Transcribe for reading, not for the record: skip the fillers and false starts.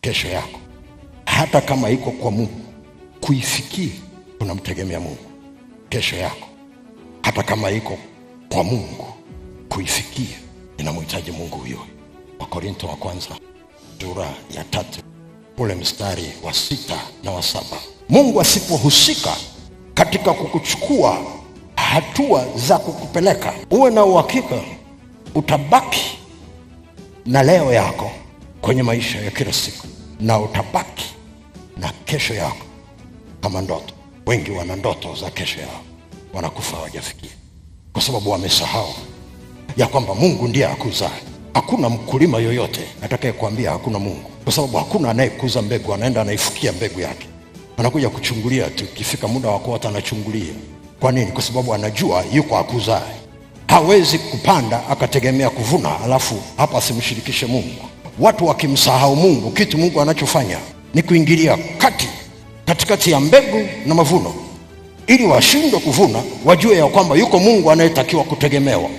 kesho yako, hata kama iko kwa Mungu, kuifikia unamtegemea Mungu. Kesho yako hata kama iko kwa Mungu, kuifikia inamhitaji Mungu huyo. Wakorintho wa kwanza sura ya 3 ule mstari wa 6 na wa 7. Mungu asipohusika katika kukuchukua hatua za kukupeleka, uwe na uhakika utabaki na leo yako kwenye maisha ya kila siku, na utabaki na kesho yako kama ndoto. Wengi wana ndoto za kesho yao, wanakufa hawajafikia, kwa sababu wamesahau ya kwamba Mungu ndiye akuzaye. Hakuna mkulima yoyote atakayekuambia hakuna Mungu, kwa sababu hakuna anayekuza mbegu anaenda anaifukia mbegu yake. Anakuja kuchungulia tu, ikifika muda wa kuota anachungulia. Kwa nini? Kwa sababu anajua yuko akuzaye. Hawezi kupanda akategemea kuvuna alafu hapa asimshirikishe Mungu. Watu wakimsahau Mungu, kitu Mungu anachofanya ni kuingilia katikati ya mbegu na mavuno, ili washindwe kuvuna, wajue ya kwamba yuko Mungu anayetakiwa kutegemewa.